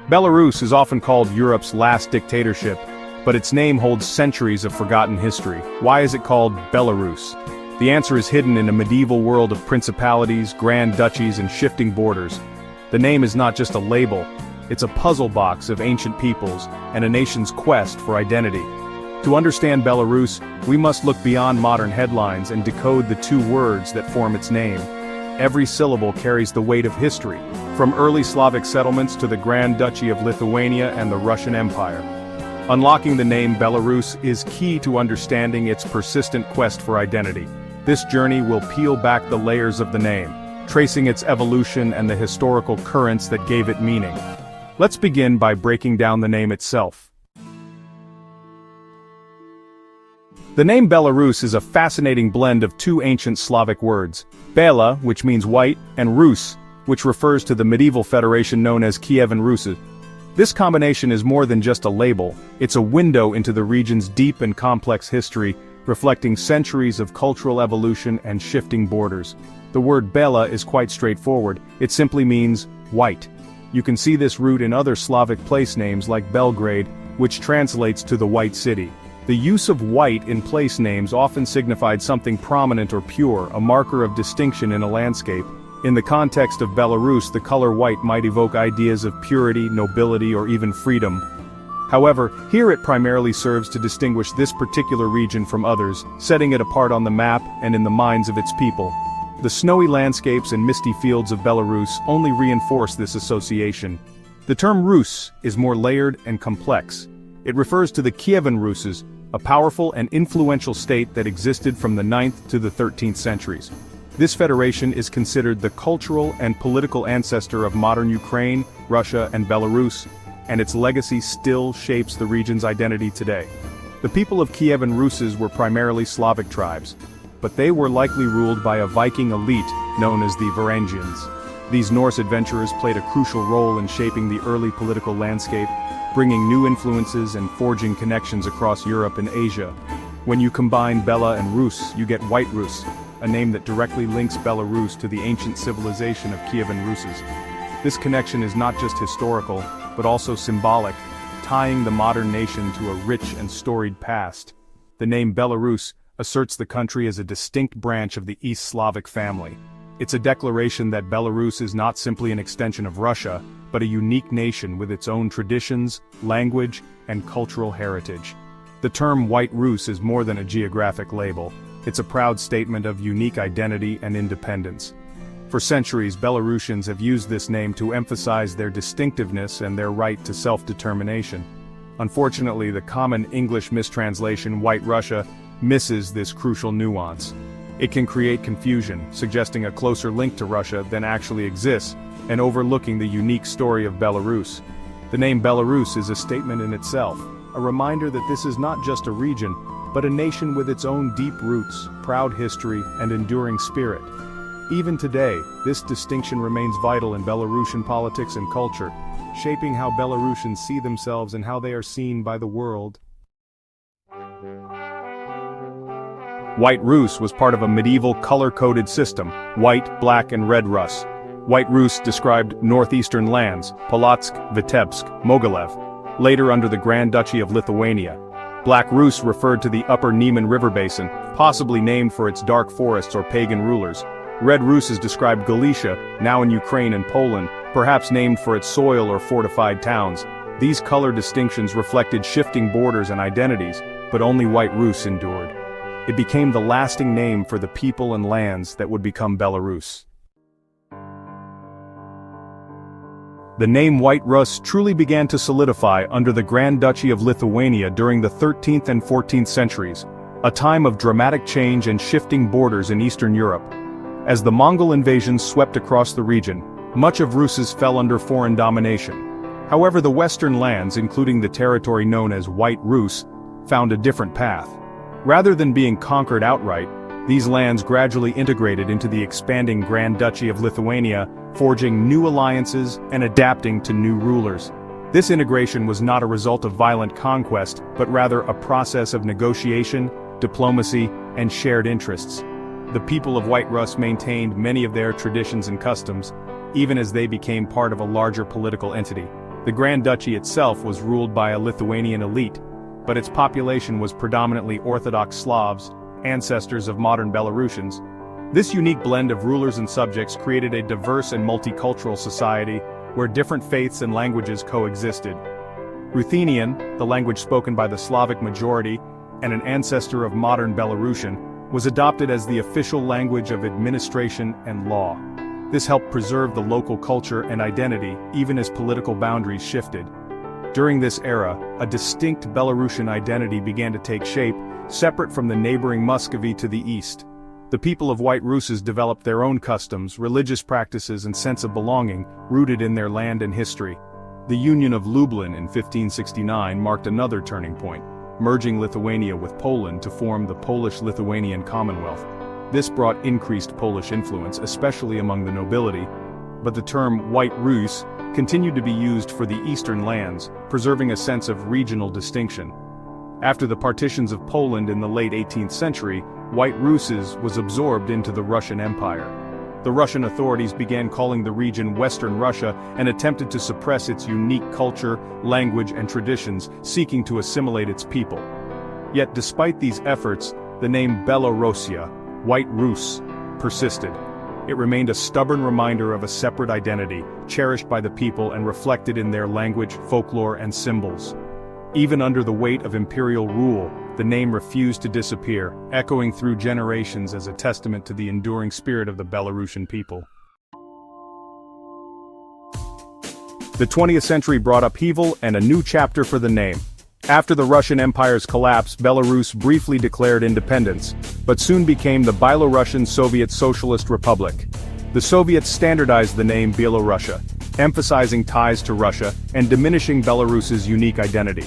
Belarus is often called Europe's last dictatorship, but its name holds centuries of forgotten history. Why is it called Belarus? The answer is hidden in a medieval world of principalities, grand duchies, and shifting borders. The name is not just a label, it's a puzzle box of ancient peoples and a nation's quest for identity. To understand Belarus, we must look beyond modern headlines and decode the two words that form its name. Every syllable carries the weight of history, from early Slavic settlements to the Grand Duchy of Lithuania and the Russian Empire. Unlocking the name Belarus is key to understanding its persistent quest for identity. This journey will peel back the layers of the name, tracing its evolution and the historical currents that gave it meaning. Let's begin by breaking down the name itself. The name Belarus is a fascinating blend of two ancient Slavic words, Bela, which means white, and Rus, which refers to the medieval federation known as Kievan Rus. This combination is more than just a label, it's a window into the region's deep and complex history, reflecting centuries of cultural evolution and shifting borders. The word Bela is quite straightforward, it simply means white. You can see this root in other Slavic place names like Belgrade, which translates to the White City. The use of white in place names often signified something prominent or pure, a marker of distinction in a landscape. In the context of Belarus, the color white might evoke ideas of purity, nobility, or even freedom. However, here it primarily serves to distinguish this particular region from others, setting it apart on the map and in the minds of its people. The snowy landscapes and misty fields of Belarus only reinforce this association. The term Rus is more layered and complex. It refers to the Kievan Rus, a powerful and influential state that existed from the 9th to the 13th centuries. This federation is considered the cultural and political ancestor of modern Ukraine, Russia, and Belarus, and its legacy still shapes the region's identity today. The people of Kievan Rus were primarily Slavic tribes, but they were likely ruled by a Viking elite known as the Varangians. These Norse adventurers played a crucial role in shaping the early political landscape, bringing new influences and forging connections across Europe and Asia. When you combine Bela and Rus, you get White Rus, a name that directly links Belarus to the ancient civilization of Kievan Rus. This connection is not just historical, but also symbolic, tying the modern nation to a rich and storied past. The name Belarus asserts the country as a distinct branch of the East Slavic family. It's a declaration that Belarus is not simply an extension of Russia, but a unique nation with its own traditions, language, and cultural heritage. The term White Rus is more than a geographic label. It's a proud statement of unique identity and independence. For centuries, Belarusians have used this name to emphasize their distinctiveness and their right to self-determination. Unfortunately, the common English mistranslation White Russia misses this crucial nuance. It can create confusion, suggesting a closer link to Russia than actually exists, and overlooking the unique story of Belarus. The name Belarus is a statement in itself, a reminder that this is not just a region, but a nation with its own deep roots, proud history, and enduring spirit. Even today, this distinction remains vital in Belarusian politics and culture, shaping how Belarusians see themselves and how they are seen by the world. White Rus was part of a medieval color-coded system, white, black, and red Rus. White Rus described northeastern lands, Polotsk, Vitebsk, Mogilev, later under the Grand Duchy of Lithuania. Black Rus referred to the upper Niemen River basin, possibly named for its dark forests or pagan rulers. Red Rus described Galicia, now in Ukraine and Poland, perhaps named for its soil or fortified towns. These color distinctions reflected shifting borders and identities, but only White Rus endured. It became the lasting name for the people and lands that would become Belarus. The name White Rus truly began to solidify under the Grand Duchy of Lithuania during the 13th and 14th centuries, a time of dramatic change and shifting borders in Eastern Europe. As the Mongol invasions swept across the region, much of Rus fell under foreign domination. However, the western lands, including the territory known as White Rus, found a different path. Rather than being conquered outright, these lands gradually integrated into the expanding Grand Duchy of Lithuania, forging new alliances and adapting to new rulers. This integration was not a result of violent conquest, but rather a process of negotiation, diplomacy, and shared interests. The people of White Rus maintained many of their traditions and customs, even as they became part of a larger political entity. The Grand Duchy itself was ruled by a Lithuanian elite, but its population was predominantly Orthodox Slavs, ancestors of modern Belarusians. This unique blend of rulers and subjects created a diverse and multicultural society where different faiths and languages coexisted. Ruthenian, the language spoken by the Slavic majority, and an ancestor of modern Belarusian, was adopted as the official language of administration and law. This helped preserve the local culture and identity even as political boundaries shifted. During this era, a distinct Belarusian identity began to take shape, separate from the neighboring Muscovy to the east. The people of White Ruses developed their own customs, religious practices and sense of belonging, rooted in their land and history. The Union of Lublin in 1569 marked another turning point, merging Lithuania with Poland to form the Polish-Lithuanian Commonwealth. This brought increased Polish influence, especially among the nobility, but the term White Rus continued to be used for the eastern lands, preserving a sense of regional distinction. After the partitions of Poland in the late 18th century, White Ruses was absorbed into the Russian Empire. The Russian authorities began calling the region Western Russia and attempted to suppress its unique culture, language and traditions, seeking to assimilate its people. Yet despite these efforts, the name Belorussia, White Rus, persisted. It remained a stubborn reminder of a separate identity, cherished by the people and reflected in their language, folklore and symbols. Even under the weight of imperial rule, the name refused to disappear, echoing through generations as a testament to the enduring spirit of the Belarusian people. The 20th century brought upheaval and a new chapter for the name. After the Russian Empire's collapse, Belarus briefly declared independence, but soon became the Byelorussian Soviet Socialist Republic. The Soviets standardized the name Byelorussia, emphasizing ties to Russia and diminishing Belarus's unique identity.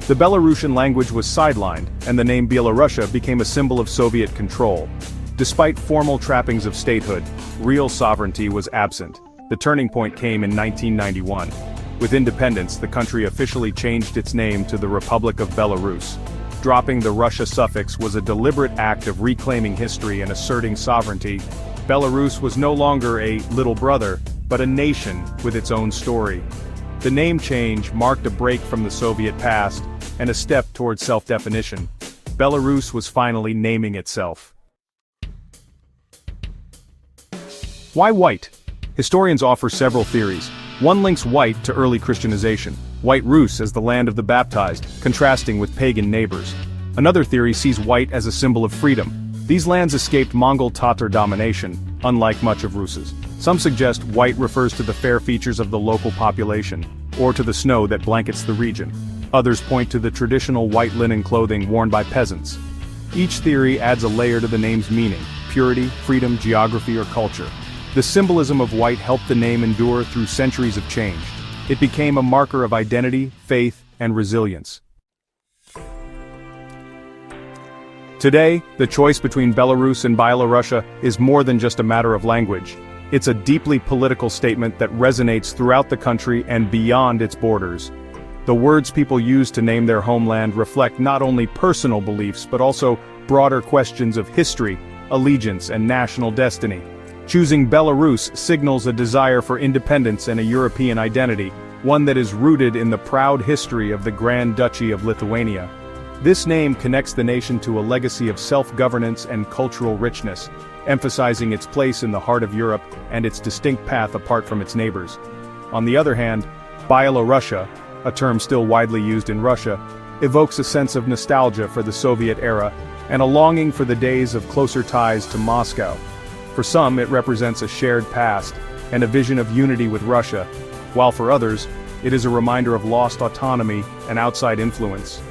The Belarusian language was sidelined, and the name Byelorussia became a symbol of Soviet control. Despite formal trappings of statehood, real sovereignty was absent. The turning point came in 1991. With independence, the country officially changed its name to the Republic of Belarus. Dropping the Russia suffix was a deliberate act of reclaiming history and asserting sovereignty. Belarus was no longer a little brother, but a nation with its own story. The name change marked a break from the Soviet past and a step towards self-definition. Belarus was finally naming itself. Why white? Historians offer several theories. One links white to early Christianization, White Rus as the land of the baptized, contrasting with pagan neighbors. Another theory sees white as a symbol of freedom. These lands escaped Mongol-Tatar domination, unlike much of Rus's. Some suggest white refers to the fair features of the local population, or to the snow that blankets the region. Others point to the traditional white linen clothing worn by peasants. Each theory adds a layer to the name's meaning: purity, freedom, geography, or culture. The symbolism of white helped the name endure through centuries of change. It became a marker of identity, faith, and resilience. Today, the choice between Belarus and Byelorussia is more than just a matter of language. It's a deeply political statement that resonates throughout the country and beyond its borders. The words people use to name their homeland reflect not only personal beliefs but also broader questions of history, allegiance, and national destiny. Choosing Belarus signals a desire for independence and a European identity, one that is rooted in the proud history of the Grand Duchy of Lithuania. This name connects the nation to a legacy of self-governance and cultural richness, emphasizing its place in the heart of Europe and its distinct path apart from its neighbors. On the other hand, Byelorussia, a term still widely used in Russia, evokes a sense of nostalgia for the Soviet era and a longing for the days of closer ties to Moscow. For some, it represents a shared past and a vision of unity with Russia, while for others, it is a reminder of lost autonomy and outside influence.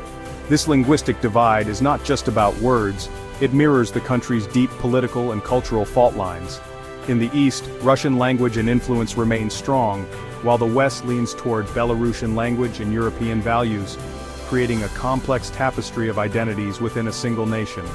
This linguistic divide is not just about words, it mirrors the country's deep political and cultural fault lines. In the East, Russian language and influence remain strong, while the West leans toward Belarusian language and European values, creating a complex tapestry of identities within a single nation.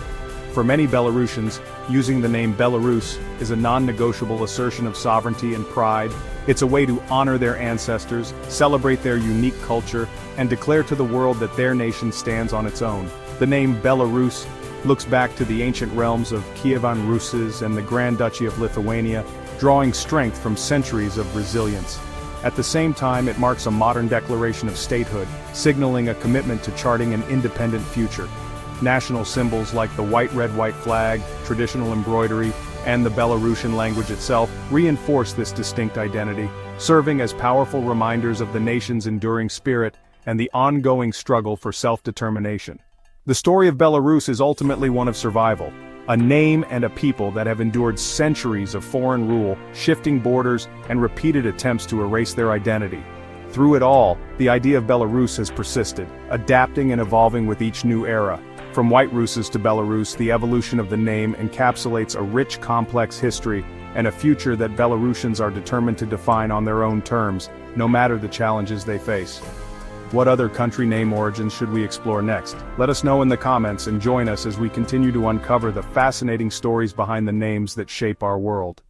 For many Belarusians, using the name Belarus is a non-negotiable assertion of sovereignty and pride. It's a way to honor their ancestors, celebrate their unique culture, and declare to the world that their nation stands on its own. The name Belarus looks back to the ancient realms of Kievan Rus and the Grand Duchy of Lithuania, drawing strength from centuries of resilience. At the same time, it marks a modern declaration of statehood, signaling a commitment to charting an independent future. National symbols like the white-red-white flag, traditional embroidery, and the Belarusian language itself reinforce this distinct identity, serving as powerful reminders of the nation's enduring spirit and the ongoing struggle for self-determination. The story of Belarus is ultimately one of survival, a name and a people that have endured centuries of foreign rule, shifting borders, and repeated attempts to erase their identity. Through it all, the idea of Belarus has persisted, adapting and evolving with each new era. From White Ruses to Belarus, the evolution of the name encapsulates a rich, complex history and a future that Belarusians are determined to define on their own terms, no matter the challenges they face. What other country name origins should we explore next? Let us know in the comments and join us as we continue to uncover the fascinating stories behind the names that shape our world.